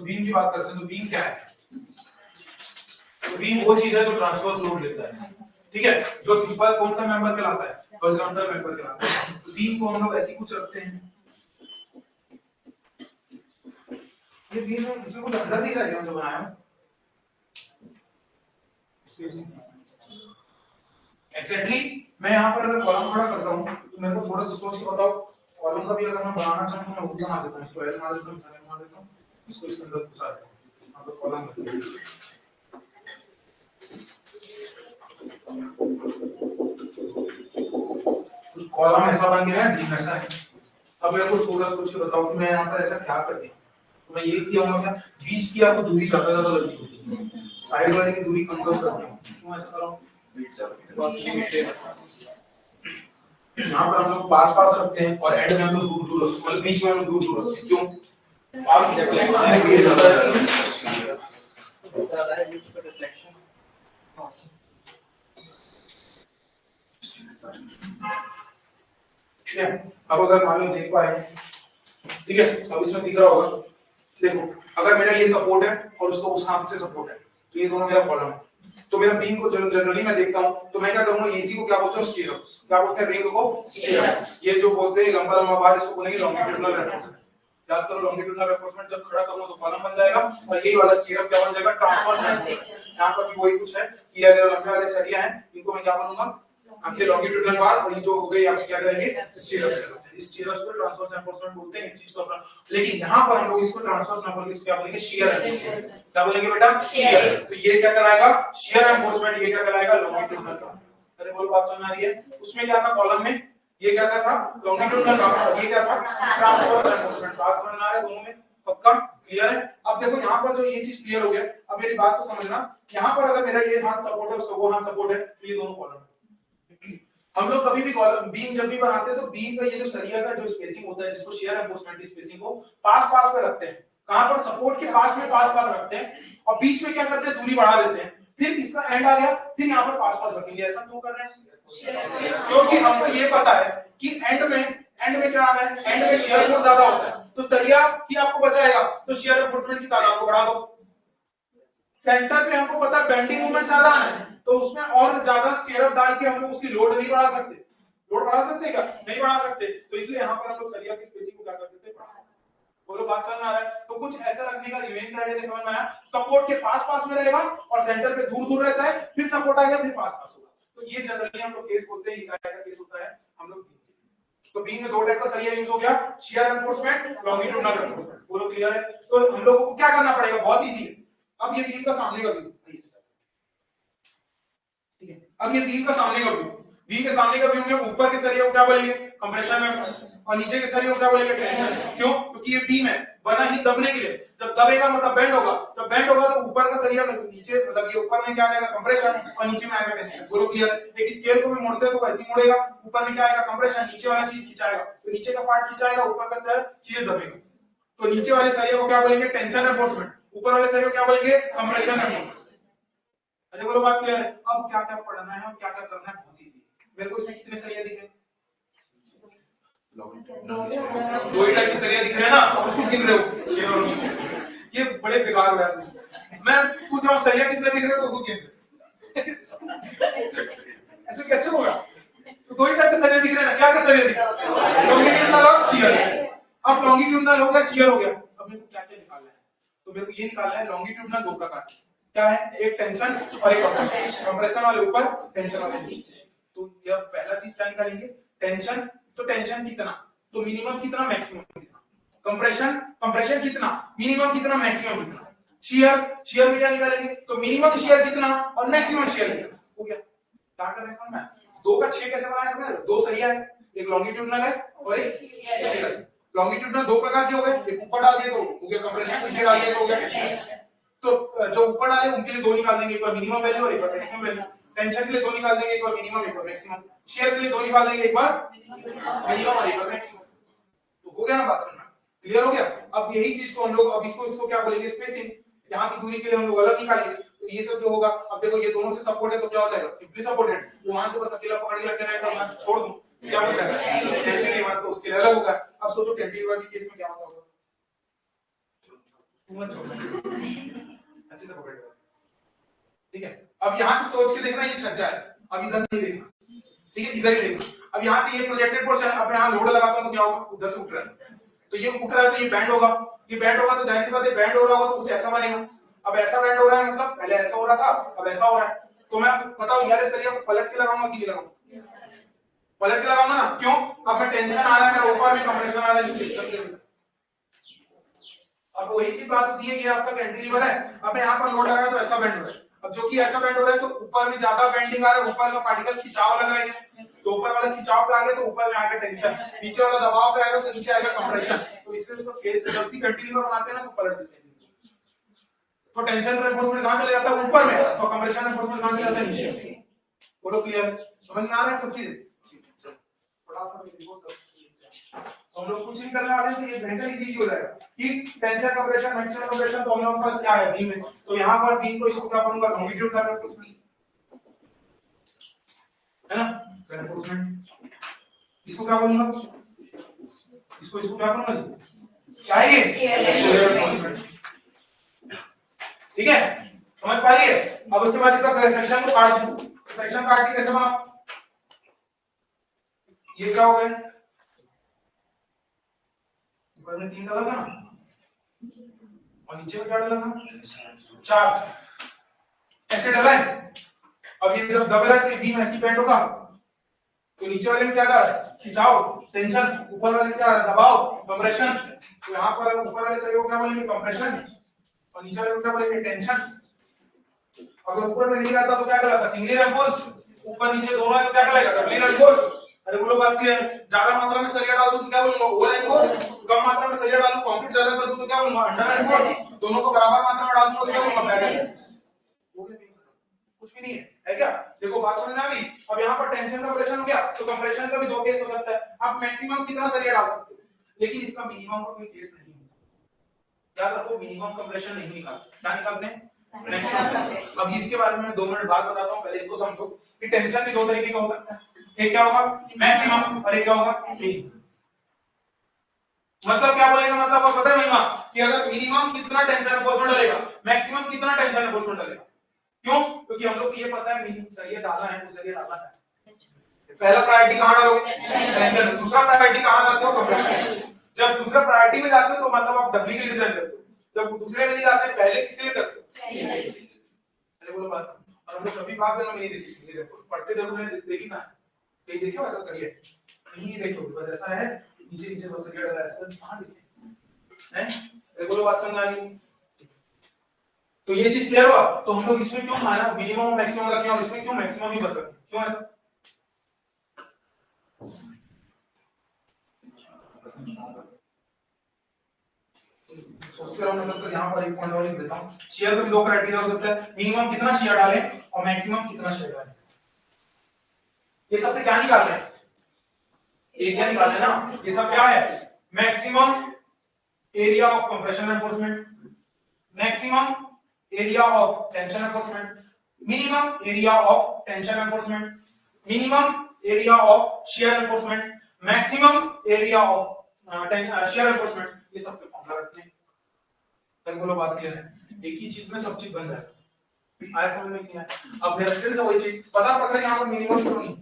तो बीम की बात करते हैं, तो बीम क्या है? तो बीम वो चीज है जो ट्रांसवर्स लोड लेता है, ठीक है, जो सिंपल कौन सा मेंबर कहलाता है? हॉरिजॉन्टल मेंबर कहलाता है। तो बीम को हम लोग ऐसी कुछ रखते हैं, ये बीम है, इसमें कुछ अंदर नहीं जाएगा जो बनाया हूं एक्जेक्टली। मैं यहाँ पर अगर कॉलम खड़ा करता हूँ तो मेरे को थोड़ा सा सोच के बताओ, कॉलम का भी अगर मैं बनाना चाहूँ तो मैं ऊपर बना देता हूँ, इसको एल मार देता हूँ, एल मार देता हूँ, इसको इसके अंदर घुसा देता हूँ, यहाँ पे कॉलम कॉलम ऐसा बन गया है, बीम ऐसा है। अब मेरे को थोड़ा सोच के बताओ कि मैं यहाँ पर ऐसा क्या कर दिया, तो मैं ये किया होगा क्या, बीच की आपको दूरी ज्यादा लगती है, साइड वाले की दूरी कम कर दिया हूँ, क्यों ऐसा कर रहा हूँ? यहाँ पर हम लोग पास पास रखते हैं और एंड में हम लोग दूर दूर रखते हैं, मतलब बीच में हम लोग दूर दूर रखते हैं, क्यों? आप ठीक है, अब अगर मान लो देख पा रहे हैं, ठीक है, अब इसमें दिख रहा होगा, देखो अगर मेरा ये सपोर्ट है और उसको उस हाथ से सपोर्ट है, तो ये दोनों मेरा कॉलम है, तो मेरा बीम को जनरली मैं देखता हूं, तो मैं क्या करूंगा, इसी को क्या बोलते हैं? स्टीरअप। क्या बोलते हैं? रिंग को स्टीरअप। ये जो बोलते हैं लंबा लंबा बार, इसको बोलेंगे लॉन्गिट्यूडिनल रेफोर्समेंट। याद करो, लॉन्गिट्यूडिनल रेफोर्समेंट जब खड़ा करूंगा तो कॉलम बन जाएगा, और यही वाला स्टीरअप क्या बन जाएगा? ट्रांसवर्स रेफोर्समेंट। यहाँ पर भी वही कुछ है कि ये लंबे वाले सरिया हैं, इनको मैं क्या बोलूंगा? आपके लॉन्गिट्यूडिनल बार, और ये जो हो गई आप क्या करेंगे? स्टीरअप। स्टीरअप्स को ट्रांसवर्स रेफोर्समेंट बोलते हैं, चीज तो अपना। लेकिन यहाँ पर हम लोग इसको ट्रांसवर्स ना बोल के इसको क्या बोलेंगे? शियर रेफोर्समेंट। क्या बोलेंगे बेटा? शियर। तो ये क्या कराएगा? शियर रेफोर्समेंट। ये क्या कराएगा? लॉन्गिट्यूडिनल बार। अरे बोलो, बात समझ आ रही है? उसमें क्या था कॉलम में? ये क्या था? लॉन्गिट्यूडिनल बार, और ये क्या था? ट्रांसवर्स रेफोर्समेंट। बात समझ आ रहा है दोनों में? पक्का क्लियर है? अब देखो यहाँ पर जो ये चीज क्लियर हो गया, अब मेरी बात को समझना, यहाँ पर अगर मेरा ये हाथ सपोर्ट है, उसका वो हाथ सपोर्ट है, तो ये दोनों कॉलम। हम लोग कभी भी कॉलम बीम जब भी बनाते हैं तो बीम का ये जो सरिया का जो स्पेसिंग होता है, जिसको शियर रेफोर्समेंट की स्पेसिंग को पास पास पे रखते हैं। कहां पर? सपोर्ट के पास में पास पास रखते हैं, और बीच में क्या करते हैं? दूरी बढ़ा देते हैं। फिर इसका एंड आ गया, फिर यहाँ पर पास पास रखेंगे। ऐसा क्यों कर रहे हैं? क्योंकि हमको ये पता है कि एंड में क्या आ रहा है? एंड में शियर फोर्स ज्यादा होता है, तो सरिया ही आपको बचाएगा, तो शियर रेफोर्समेंट की तादाद को बढ़ा दो। सेंटर पे हमको पता है बेंडिंग मोमेंट ज्यादा है, तो उसमें और ज्यादा स्टीयरअप डाल के हम लोग उसकी लोड नहीं बढ़ा सकते। लोड बढ़ा सकते हैं क्या? नहीं बढ़ा सकते, तो इसलिए यहाँ पर हम लोग सरिया की स्पेसिंग को क्या कर देते हैं? बोलो, बात समझ में आ रहा है? तो कुछ ऐसा रखने का रिमेन क्राइटेरिया समझ में आया? सपोर्ट के पास पास में रहेगा और सेंटर पे दूर दूर रहता है, फिर सपोर्ट आ गया, फिर पास पास होगा। तो ये जनरली हम लोग केस बोलते हैं, ये का केस होता है हम लोग। तो बीम में दो टाइप का सरिया यूज हो गया, शियर रेफोर्समेंट, लॉन्गिट्यूडिनल रेफोर्समेंट। बोलो क्लियर है? तो हम लोगों को क्या करना पड़ेगा? बहुत इजी है। अब ये बीम का सामने का व्यू, ठीक है, अब ये बीम का सामने का व्यू, बीम के सामने का व्यू में ऊपर के सरिया को क्या बोलेंगे? कंप्रेशन में, और नीचे के सरिया को क्या बोलेंगे? टेंशन। क्यों? क्योंकि ये बीम है, बना ही दबने के लिए। जब दबेगा मतलब बेंड होगा, जब बेंड होगा तो ऊपर का सरिया नीचे, मतलब ये ऊपर में क्या आएगा? कंप्रेशन, और नीचे में आएगा टेंशन। बोलो क्लियर? एक स्केल को भी मोड़ते हैं तो वैसे ही मोड़ेगा, ऊपर में क्या आएगा? कंप्रेशन, नीचे वाला चीज खिंचाएगा, तो नीचे का पार्ट खिंचाएगा, ऊपर का चीज दबेगा। तो नीचे वाले सरिया को क्या बोलेंगे? टेंशन रेफोर्समेंट, ऊपर वाले सरिया को क्या बोलेंगे? कंप्रेशन रेफोर्समेंट। अरे बोलो, बात क्लियर है? अब क्या क्या पढ़ना है और क्या क्या करना है, बहुत इजी है। मेरे को इसमें कितने सरिया दिखे? दो ही टाइप के सरिया दिख रहे हैं ना, अब उसको गिन रहे हो? ये बड़े बेकार हो यार। मैं पूछ रहा हूँ सरिया कितने दिख रहे हो, तो गिन रहे। ऐसे कैसे होगा? तो दो ही टाइप के सरिया दिख रहे हैं ना, क्या क्या सरिया दिख रहा है? लॉन्गिट्यूडिनल और शियर। अब लॉन्गिट्यूडिनल हो गया, शियर हो गया, अब मेरे को क्या क्या निकालना है? तो मेरे को ये निकालना है, लॉन्गिट्यूडिनल दो प्रकार के क्या है? एक टेंशन और एक कंप्रेशन। कंप्रेशन वाले ऊपर, टेंशन वाले नीचे। तो यह पहला चीज क्या निकालेंगे? टेंशन। तो टेंशन कितना? तो मिनिमम कितना, मैक्सिमम कितना? कंप्रेशन, कंप्रेशन कितना, मिनिमम कितना, मैक्सिमम कितना? शियर, शियर में क्या निकालेंगे? तो मिनिमम शियर कितना और मैक्सिमम शियर कितना। हो गया। क्या कर रहे हैं? दो का 6 कैसे बनाया? समझ रहे हो? दो सरिया है, एक लॉन्गिट्यूडिनल है और एक शियर है। लॉन्गिट्यूडिनल दो प्रकार के हो गए, एक ऊपर डाल दिए तो हो गया कंप्रेशन, नीचे डाल दिए तो हो गया टेंशन। तो जो ऊपर डाले उनके लिए दो निकाल देंगे, एक बार मिनिमम वैल्यू और एक बार मैक्सिमम वैल्यू। टेंशन के लिए दो निकाल देंगे, एक बार मिनिमम एक बार मैक्सिमम। शियर के लिए दो निकाल देंगे, एक बार मिनिमम और एक बार मैक्सिमम। तो हो गया ना, बात समझना? क्लियर हो गया? अब यही चीज को हम लोग, अब इसको क्या बोलेंगे? स्पेसिंग। यहाँ की दूरी के लिए हम लोग अलग निकालेंगे, तो ये सब जो होगा, अब देखो ये दोनों से सपोर्ट है तो क्या हो जाएगा? Simply supported. तो वहां से बस अकेला पकड़ के रखना है, तो मैं छोड़ दूं तो क्या हो जाएगा? कैंटिलीवर। तो उसके लिए अलग होगा। अब सोचो कैंटिलीवर के केस में क्या होता होगा? तू मत छोड़, अच्छे से पकड़, ठीक है। अब यहाँ से सोच के देखना ये छज्जा है, अब इधर नहीं देखना, ठीक है, इधर ही देखना। अब यहाँ से ये प्रोजेक्टेड पोर्शन, अब मैं यहाँ लोड लगाता हूँ तो क्या होगा, उधर से उठ रहा है, तो ये उठ रहा है तो ये बैंड होगा, ये बैंड होगा तो जाहिर सी बात है बैंड हो रहा होगा तो कुछ ऐसा बनेगा। अब ऐसा बैंड हो रहा है मतलब पहले ऐसा हो रहा था, अब ऐसा हो रहा है, तो मैं बताऊं यार सरिया पलट के लगाऊंगा कि नहीं लगाऊंगा, पलट के लगाऊंगा ना, क्यों, अब मैं टेंशन आ रहा है मेरा ऊपर में, कंप्रेशन आ रहा है नीचे। अब वही चीज बात होती है, ये आपका कैंटिलीवर है, अब मैं यहाँ पर लोड लगाया तो ऐसा बेंड हो रहा है, अब जो कि ऐसा बेंड हो रहा है तो ऊपर में ज्यादा बेंडिंग आ रहा है, ऊपर का पार्टिकल खिंचाव लग रही है, तो ऊपर वाला खिंचाव पे आ गया तो ऊपर में आएगा टेंशन, नीचे वाला दबाव पे आएगा तो नीचे आएगा कंप्रेशन, तो इसलिए उसको केस जब सी कैंटिलीवर बनाते हैं ना तो पलट देते हैं, तो टेंशन रेफोर्समेंट कहां चले जाता है ऊपर में, तो कंप्रेशन रेफोर्समेंट कहां चले जाता है नीचे। बोलो क्लियर है, समझ में आ रहा है सब चीजें, तो हम लोग कुछ नहीं करने वाले हैं, तो ये बेहतर इजी हो जाएगा कि टेंशन कंप्रेशन मैक्सिमम कंप्रेशन, तो हम लोग के पास क्या है बीम में, तो यहाँ पर बीम को इसको क्या करूंगा लॉन्गिट्यूड का रेफोर्समेंट, है ना, रेफोर्समेंट, इसको क्या बोलूंगा, इसको क्या करूंगा जी, क्या है ये, ठीक है, समझ पा रही है। अब उसके बाद इसका सेक्शन को काट दूं, सेक्शन काट के कैसे बना, ये क्या हो गया, ऊपर में 3 डाला था ना और नीचे में क्या डाला था 4, ऐसे डाला है। अब ये जब दब रहा है तो बीम ऐसी बेंड होगा, तो नीचे वाले में क्या जा रहा है खिंचाव टेंशन, ऊपर वाले में क्या आ रहा है दबाव कंप्रेशन, तो यहाँ पर ऊपर वाले सरिये को क्या बोलेंगे कंप्रेशन और नीचे वाले को क्या बोलेंगे टेंशन। अगर ऊपर में नहीं रहता तो क्या कहलाता सिंगली रेफोर्स, ऊपर नीचे दोनों है तो क्या कहलाएगा डबली रेफोर्स। अरे बोलो बात क्लियर, ज्यादा मात्रा में सरिया डाल दूं तो क्या बोलूंगा ओवर रेफोर्स, कम मात्रा में सरिया डालूं कंक्रीट ज्यादा कर दूं तो क्या बोलूंगा अंडर रेफोर्स, दोनों को बराबर मात्रा में डाल दूं तो क्या बोलूंगा बैलेंस। कुछ भी नहीं है क्या, देखो बात समझ में आ गई। अब यहाँ पर टेंशन का ऑपरेशन हो गया, तो कंप्रेशन का भी 2 केस हो सकता है, आप मैक्सिमम कितना सरिया डाल सकते हो, लेकिन इसका मिनिमम का कोई केस नहीं होता, याद रखो मिनिमम कंप्रेशन नहीं निकालते, क्या निकालते हैं मैक्सिमम। अब इसके बारे में मैं 2 मिनट बाद बताता हूं, पहले इसको समझो कि टेंशन भी 2 तरीके का हो सकता है, एक क्या होगा मैक्सिमम और एक क्या होगा मिनिमम। मतलब क्या बोलेगा, मतलब आप पता है महिमा कि अगर मिनिमम कितना टेंशन एनफोर्समेंट डलेगा, मैक्सिमम कितना टेंशन एनफोर्समेंट डलेगा, क्यों, क्योंकि हम लोग को ये पता है मिनिमम सरिया डालना है तो सरिया डालना है, पहला प्रायोरिटी कहां डालोगे टेंशन, दूसरा प्रायोरिटी कहां डालते हो कंप्रेशन। जब दूसरा प्रायोरिटी में जाते हो तो मतलब आप डबली के डिजाइन करते हो, जब दूसरे में नहीं जाते पहले किसके लिए करते हो, अरे बोलो बात। और हम लोग कभी बात करना नहीं देखी सिंगल रेफोर्स, पढ़ते जरूर है देखी ना कहीं देखे हो ऐसा सरिया, नहीं देखो बस ऐसा है नीचे नीचे बस सरिया डाला ऐसा कहां देखे हैं, अरे बोलो बात समझ आ गई। तो ये चीज क्लियर हुआ, तो हम लोग इसमें क्यों माना मिनिमम और मैक्सिमम रखे और इसमें क्यों मैक्सिमम ही बस रखे, क्यों ऐसा, सोचते रहो, मतलब तो यहाँ पर एक पॉइंट और लिख देता हूँ, शेयर का भी 2 क्राइटेरिया हो सकता है, मिनिमम कितना शेयर डालें और मैक्सिमम कितना शेयर डालें। ये सबसे क्या निकालते हैं, एरिया निकालना है ना, ये सब क्या है maximum area of compression enforcement, maximum area of tension enforcement, minimum area of tension enforcement, minimum area of shear enforcement, maximum area of shear enforcement, ये सब के फॉर्मूला रखते हैं। तब बोलो बात क्लियर है, एक ही चीज में सब चीज बन रहा है, आया समझ में नहीं आया। अब मेरा फिर से वही चीज पता पकड़ यहाँ पर मिनिमम क्यों नहीं,